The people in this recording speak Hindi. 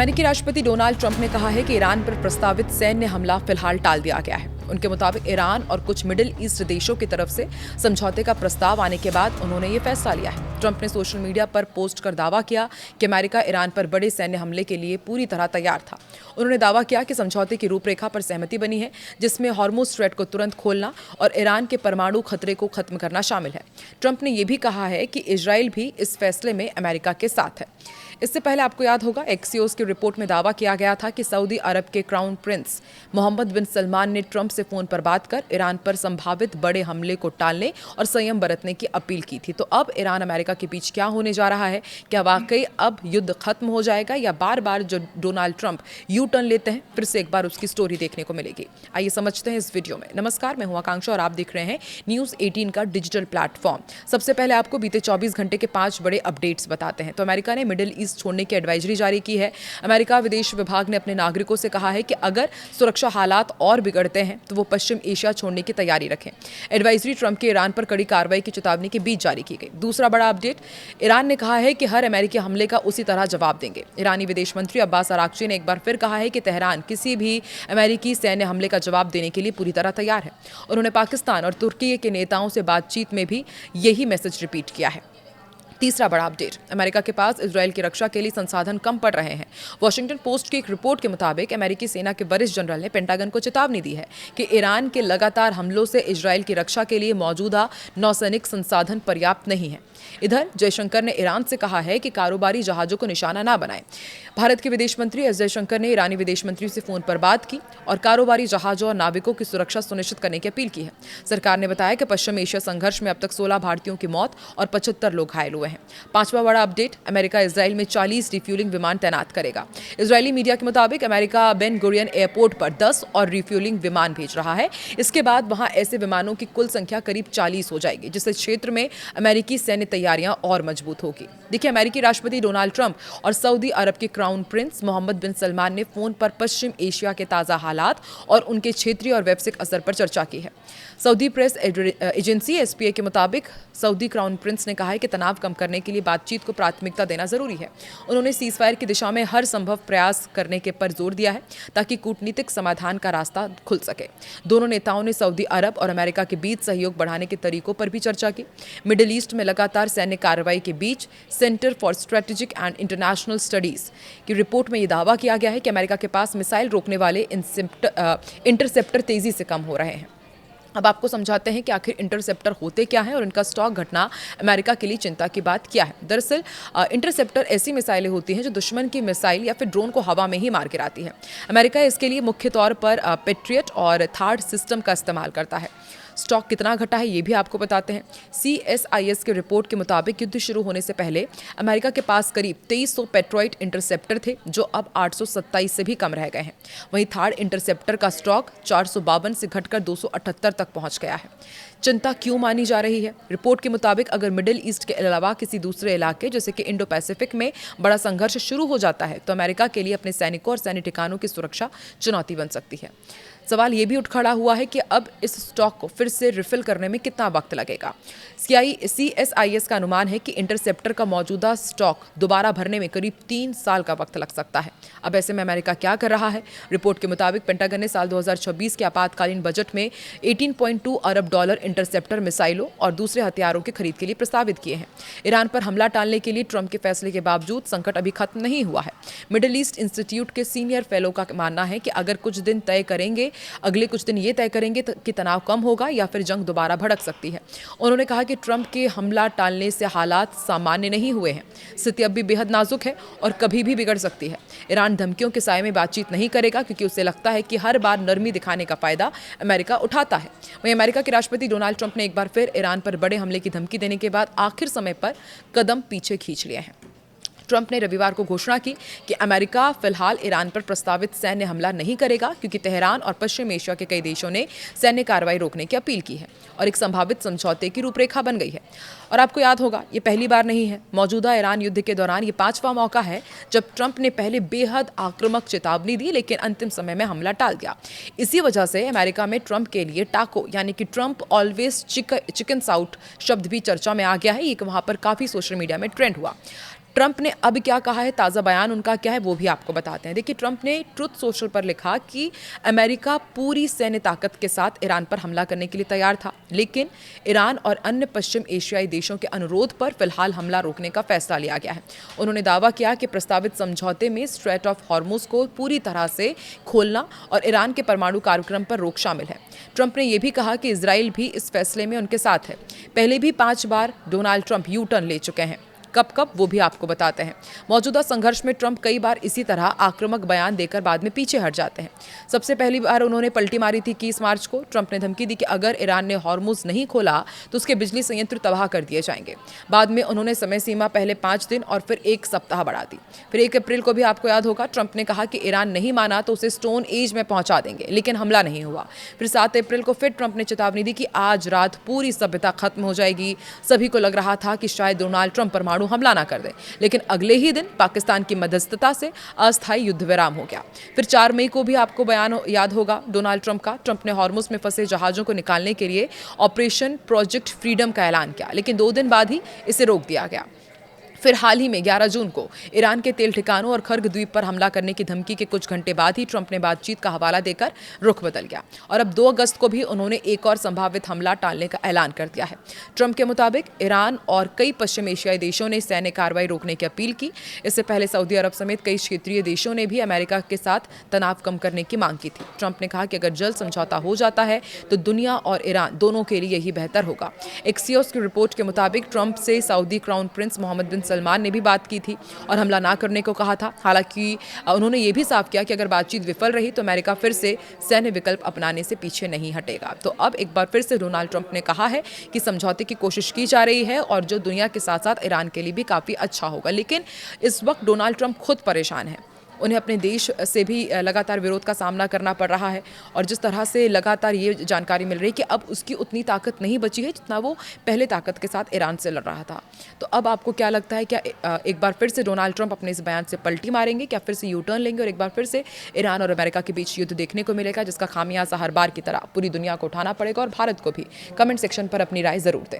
अमेरिकी राष्ट्रपति डोनाल्ड ट्रंप ने कहा है कि ईरान पर प्रस्तावित सैन्य हमला फिलहाल टाल दिया गया है। उनके मुताबिक ईरान और कुछ मिडिल ईस्ट देशों की तरफ से समझौते का प्रस्ताव आने के बाद उन्होंने ये फैसला लिया है। ट्रंप ने सोशल मीडिया पर पोस्ट कर दावा किया कि अमेरिका ईरान पर बड़े सैन्य हमले के लिए पूरी तरह तैयार था। उन्होंने दावा किया कि समझौते की रूपरेखा पर सहमति बनी है, जिसमें हॉर्मुज स्ट्रेट को तुरंत खोलना और ईरान के परमाणु खतरे को खत्म करना शामिल है। ट्रंप ने यह भी कहा है कि इजराइल भी इस फैसले में अमेरिका के साथ है। इससे पहले आपको याद होगा, एक्सियोस की रिपोर्ट में दावा किया गया था कि सऊदी अरब के क्राउन प्रिंस मोहम्मद बिन सलमान ने ट्रंप से फोन पर बात कर ईरान पर संभावित बड़े हमले को टालने और संयम बरतने की अपील की थी। तो अब ईरान अमेरिका के बीच क्या होने जा रहा है? क्या वाकई अब युद्ध खत्म हो जाएगा या बार बार जो डोनाल्ड ट्रंप यू टर्न लेते हैं फिर से एक बार उसकी स्टोरी देखने को मिलेगी? आइए समझते हैं इस वीडियो में। नमस्कार, मैं हूं आकांक्षा और आप देख रहे हैं न्यूज़ 18 का डिजिटल प्लेटफॉर्म। सबसे पहले आपको बीते 24 घंटे के 5 बड़े अपडेट्स बताते हैं। तो अमेरिका ने मिडिल ईस्ट छोड़ने की एडवाइजरी जारी की है। अमेरिका विदेश विभाग ने अपने नागरिकों से कहा है कि अगर सुरक्षा हालात और बिगड़ते हैं तो वो पश्चिम एशिया छोड़ने की तैयारी रखें। एडवाइजरी ट्रंप के ईरान पर कड़ी कार्रवाई की चेतावनी के बीच जारी की गई। दूसरा बड़ा अपडेट, ईरान ने कहा है कि हर अमेरिकी हमले का उसी तरह जवाब देंगे। ईरानी विदेश मंत्री अब्बास अरागची ने एक बार फिर कहा है कि तेहरान किसी भी अमेरिकी सैन्य हमले का जवाब देने के लिए पूरी तरह तैयार है। उन्होंने पाकिस्तान और तुर्की के नेताओं से बातचीत में भी यही मैसेज रिपीट किया है। तीसरा बड़ा अपडेट, अमेरिका के पास इजराइल की रक्षा के लिए संसाधन कम पड़ रहे हैं। वॉशिंगटन पोस्ट की एक रिपोर्ट के मुताबिक अमेरिकी सेना के वरिष्ठ जनरल ने पेंटागन को चेतावनी दी है कि ईरान के लगातार हमलों से इजराइल की रक्षा के लिए मौजूदा नौसैनिक संसाधन पर्याप्त नहीं है। इधर जयशंकर ने ईरान से कहा है कि कारोबारी जहाजों को निशाना न बनाएं। भारत के विदेश मंत्री एस जयशंकर ने ईरानी विदेश मंत्री से फोन पर बात की और कारोबारी जहाजों और नाविकों की सुरक्षा सुनिश्चित करने की अपील की है। सरकार ने बताया कि पश्चिम एशिया संघर्ष में अब तक 16 भारतीयों की मौत और 75 लोग घायल हुए हैं। पांचवा बड़ा अपडेट, अमेरिका इजराइल में 40 रिफ्यूलिंग विमान तैनात करेगा। इजरायली मीडिया के मुताबिक अमेरिका बेन गुरियन एयरपोर्ट पर 10 और रिफ्यूलिंग विमान भेज रहा है। इसके बाद वहां ऐसे विमानों की कुल संख्या करीब 40 हो जाएगी, जिससे क्षेत्र में अमेरिकी सैन्य तैयारियां और मजबूत होगी। देखिए, अमेरिकी राष्ट्रपति डोनाल्ड ट्रंप और सऊदी अरब के क्राउन प्रिंस मोहम्मद बिन सलमान ने फोन पर पश्चिम एशिया के ताज़ा हालात और उनके क्षेत्रीय और व्यावसायिक असर पर चर्चा की है। सऊदी प्रेस एजेंसी एसपीए के मुताबिक सऊदी क्राउन प्रिंस ने कहा है कि तनाव कम करने के लिए बातचीत को प्राथमिकता देना जरूरी है। उन्होंने सीजफायर की दिशा में हर संभव प्रयास करने के पर जोर दिया है ताकि कूटनीतिक समाधान का रास्ता खुल सके। दोनों नेताओं ने सऊदी अरब और अमेरिका के बीच सहयोग बढ़ाने के तरीकों पर भी चर्चा की। मिडिल ईस्ट में लगातार सैन्य कार्रवाई के बीच centre for strategic and international studies की रिपोर्ट में यह दावा किया गया है कि अमेरिका के पास मिसाइल रोकने वाले इंटरसेप्टर तेजी से कम हो रहे हैं। अब आपको समझाते हैं कि आखिर इंटरसेप्टर होते क्या हैं और इनका स्टॉक घटना अमेरिका के लिए चिंता की बात क्या है। दरअसल इंटरसेप्टर ऐसी मिसाइलें होती हैं जो दुश्मन की मिसाइल या फिर ड्रोन को हवा में ही मार गिराती है। अमेरिका इसके लिए मुख्य तौर पर पेट्रियट और थार्ड सिस्टम का इस्तेमाल करता है। स्टॉक कितना घटा है ये भी आपको बताते हैं। CSIS की रिपोर्ट के मुताबिक युद्ध शुरू होने से पहले अमेरिका के पास करीब 2300 पेट्रॉइट इंटरसेप्टर थे, जो अब 827 से भी कम रह गए हैं। वहीं थार्ड इंटरसेप्टर का स्टॉक 452 से घटकर 278 तक पहुंच गया है। चिंता क्यों मानी जा रही है? रिपोर्ट के मुताबिक अगर मिडिल ईस्ट के अलावा किसी दूसरे इलाके जैसे कि इंडो पैसिफिक में बड़ा संघर्ष शुरू हो जाता है तो अमेरिका के लिए अपने सैनिकों और सैन्य ठिकानों की सुरक्षा चुनौती बन सकती है। सवाल ये भी उठ खड़ा हुआ है कि अब इस स्टॉक को फिर से रिफिल करने में कितना वक्त लगेगा। CSIS का अनुमान है कि इंटरसेप्टर का मौजूदा स्टॉक दोबारा भरने में करीब 3 साल का वक्त लग सकता है। अब ऐसे में अमेरिका क्या कर रहा है? रिपोर्ट के मुताबिक पेंटागन ने साल 2026 के आपातकालीन बजट में $18.2 अरब इंटरसेप्टर मिसाइलों और दूसरे हथियारों की खरीद के लिए प्रस्तावित किए हैं। ईरान पर हमला टालने के लिए ट्रंप के फैसले के बावजूद संकट अभी खत्म नहीं हुआ है। मिडिल ईस्ट इंस्टीट्यूट के सीनियर फेलो का मानना है कि अगर कुछ दिन तय करेंगे, अगले कुछ दिन ये तय करेंगे कि तनाव कम होगा या फिर जंग दोबारा भड़क सकती है। उन्होंने कहा कि ट्रंप के हमला टालने से हालात सामान्य नहीं हुए हैं। स्थिति अब भी बेहद नाजुक है और कभी भी बिगड़ सकती है। ईरान धमकियों के साए में बातचीत नहीं करेगा क्योंकि उसे लगता है कि हर बार नरमी दिखाने का फायदा अमेरिका उठाता है। वहीं अमेरिका के राष्ट्रपति डोनाल्ड ट्रंप ने एक बार फिर ईरान पर बड़े हमले की धमकी देने के बाद आखिर समय पर कदम पीछे खींच लिए हैं। ट्रंप ने रविवार को घोषणा की कि अमेरिका फिलहाल ईरान पर प्रस्तावित सैन्य हमला नहीं करेगा क्योंकि तेहरान और पश्चिम एशिया के कई देशों ने सैन्य कार्रवाई रोकने की अपील की है और एक संभावित समझौते की रूपरेखा बन गई है। और आपको याद होगा, ये पहली बार नहीं है। मौजूदा ईरान युद्ध के दौरान ये 5वां मौका है जब ट्रंप ने पहले बेहद आक्रामक चेतावनी दी लेकिन अंतिम समय में हमला टाल दिया। इसी वजह से अमेरिका में ट्रंप के लिए टाको यानी कि ट्रंप ऑलवेज चिकन साउट शब्द भी चर्चा में आ गया है। ये वहां पर काफी सोशल मीडिया में ट्रेंड हुआ। ट्रंप ने अब क्या कहा है, ताज़ा बयान उनका क्या है, वो भी आपको बताते हैं। देखिए, ट्रंप ने ट्रुथ सोशल पर लिखा कि अमेरिका पूरी सैन्य ताकत के साथ ईरान पर हमला करने के लिए तैयार था, लेकिन ईरान और अन्य पश्चिम एशियाई देशों के अनुरोध पर फिलहाल हमला रोकने का फैसला लिया गया है। उन्होंने दावा किया कि प्रस्तावित समझौते में स्ट्रेट ऑफ हॉर्मुज को पूरी तरह से खोलना और ईरान के परमाणु कार्यक्रम पर रोक शामिल है। ट्रंप ने यह भी कहा कि इजराइल भी इस फैसले में उनके साथ है। पहले भी 5 बार डोनाल्ड ट्रंप यू टर्न ले चुके हैं। कब वो भी आपको बताते हैं। मौजूदा संघर्ष में ट्रंप कई बार इसी तरह आक्रामक बयान देकर बाद में पीछे हट जाते हैं। सबसे पहली बार उन्होंने पलटी मारी थी 21 मार्च को। ट्रंप ने धमकी दी कि अगर ईरान ने हॉर्मुज नहीं खोला तो उसके बिजली संयंत्र तबाह कर दिए जाएंगे। बाद में उन्होंने समय सीमा पहले 5 दिन और फिर 1 सप्ताह बढ़ा दी। फिर 1 अप्रैल को भी आपको याद होगा, ट्रंप ने कहा कि ईरान नहीं माना तो उसे स्टोन एज में पहुंचा देंगे, लेकिन हमला नहीं हुआ। फिर 7 अप्रैल को फिर ट्रंप ने चेतावनी दी कि आज रात पूरी सभ्यता खत्म हो जाएगी। सभी को लग रहा था कि शायद डोनाल्ड ट्रंप परमाणु हमला ना कर दे, लेकिन अगले ही दिन पाकिस्तान की मध्यस्थता से अस्थायी युद्ध विराम हो गया। फिर 4 मई को भी आपको बयान याद होगा डोनाल्ड ट्रंप का। ट्रंप ने हॉर्मुज में फंसे जहाजों को निकालने के लिए ऑपरेशन प्रोजेक्ट फ्रीडम का ऐलान किया, लेकिन 2 दिन बाद ही इसे रोक दिया गया। फिर हाल ही में 11 जून को ईरान के तेल ठिकानों और खर्ग द्वीप पर हमला करने की धमकी के कुछ घंटे बाद ही ट्रंप ने बातचीत का हवाला देकर रुख बदल गया और अब 2 अगस्त को भी उन्होंने एक और संभावित हमला टालने का ऐलान कर दिया है। ट्रंप के मुताबिक ईरान और कई पश्चिम एशियाई देशों ने सैन्य कार्रवाई रोकने की अपील की। इससे पहले सऊदी अरब समेत कई क्षेत्रीय देशों ने भी अमेरिका के साथ तनाव कम करने की मांग की थी। ट्रंप ने कहा कि अगर जल्द समझौता हो जाता है तो दुनिया और ईरान दोनों के लिए यही बेहतर होगा। एक्सियोस की रिपोर्ट के मुताबिक ट्रंप से सऊदी क्राउन प्रिंस मोहम्मद बिन सलमान ने भी बात की थी और हमला ना करने को कहा था। हालांकि उन्होंने ये भी साफ किया कि अगर बातचीत विफल रही तो अमेरिका फिर से सैन्य विकल्प अपनाने से पीछे नहीं हटेगा। तो अब एक बार फिर से डोनाल्ड ट्रंप ने कहा है कि समझौते की कोशिश की जा रही है और जो दुनिया के साथ साथ ईरान के लिए भी काफ़ी अच्छा होगा। लेकिन इस वक्त डोनाल्ड ट्रंप खुद परेशान है। उन्हें अपने देश से भी लगातार विरोध का सामना करना पड़ रहा है और जिस तरह से लगातार ये जानकारी मिल रही है कि अब उसकी उतनी ताकत नहीं बची है जितना वो पहले ताकत के साथ ईरान से लड़ रहा था। तो अब आपको क्या लगता है, क्या एक बार फिर से डोनाल्ड ट्रंप अपने इस बयान से पलटी मारेंगे, क्या फिर से यू टर्न लेंगे और एक बार फिर से ईरान और अमेरिका के बीच युद्ध देखने को मिलेगा जिसका खामियाजा हर बार की तरह पूरी दुनिया को उठाना पड़ेगा? और भारत को भी कमेंट सेक्शन पर अपनी राय ज़रूर दें।